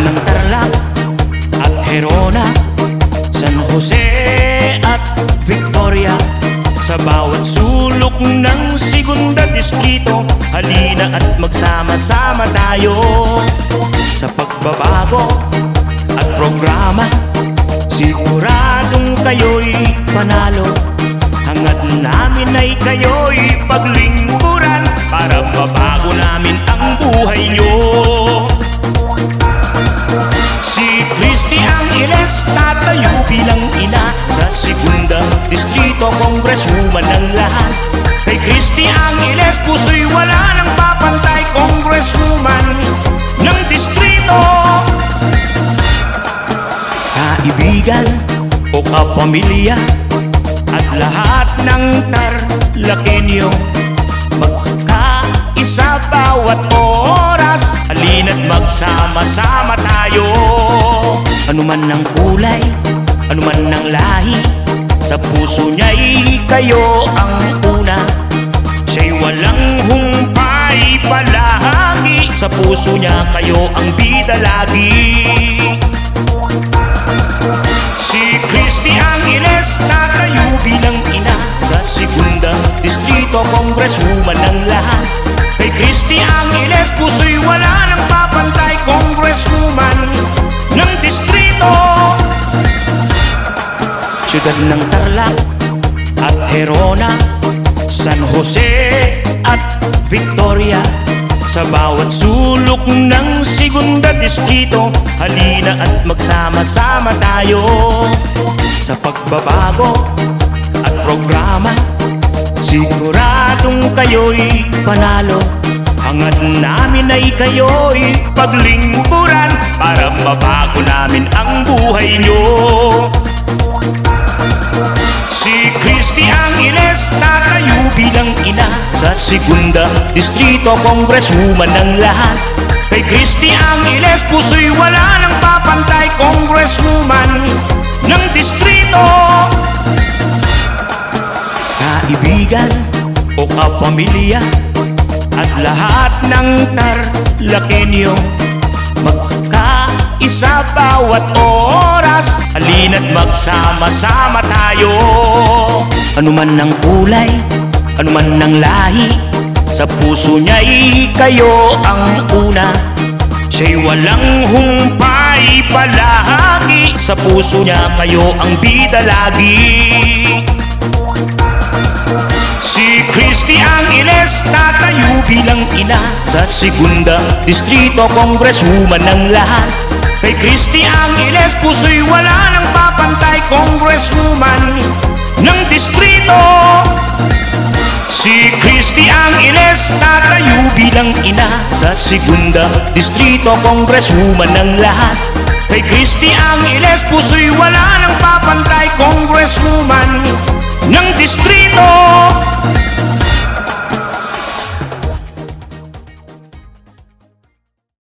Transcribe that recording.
ng Tarlac at Gerona, San Jose at Victoria. Sa bawat sulok ng Segunda Distrito, halina at magsama-sama tayo. Sa pagbabago at programa, siguradong kayo'y panalo. Hangad namin ay kayo'y paglingkuran para mabago namin ang buhay nyo. Si Christy Angeles tatayo bilang ina sa Segunda Distrito, Congresswoman ng lahat. Kay Christy Angeles puso'y wala nang papantay, Congresswoman ng distrito. Kaibigan o kapamilya at lahat ng Tarlacenyo, magkaisa bawat oras, halina't magsama-sama tayo. Anuman ng kulay, anuman ng lahi, sa puso niya'y kayo ang una. Siya'y walang humpay palagi, sa puso niya kayo ang bida lagi. Si Christy Angeles tatayo bilang ina sa Segunda Distrito, Congresswoman ng lahat. Kay Christy Angeles puso'y wala nang papantay, Congresswoman ng distrito. Siyudad ng Tarlac at Gerona, San Jose at Victoria. Sa bawat sulok ng Segunda Distrito, halina at magsama-sama tayo. Sa pagbabago at programa, siguradong kayo'y panalo. Hangad namin ay kayo'y paglingkuran para mabago namin ang buhay nyo. Si Christy Angeles tatayo bilang ina sa Segunda Distrito, Congresswoman ng lahat. Kay Christy Angeles puso'y wala nang papantay, Congresswoman ng distrito. Kaibigan o kapamilya at lahat ng Tarlacenyo, magkaisa bawat oras, halina't magsama-sama tayo. Anuman ng kulay, anuman ng lahi, sa puso niya'y kayo ang una. Siya'y walang humpay palagi, sa puso niya kayo ang bida lagi. Si Christy Angeles tatayo bilang ina sa Segunda Distrito, Congresswoman ng lahat. Kay Christy Angeles puso'y wala nang papantay, Congresswoman ng distrito. Si Christy Angeles tatayo bilang ina sa Segunda Distrito, Congresswoman ng lahat. Kay Christy Angeles puso'y wala nang papantay,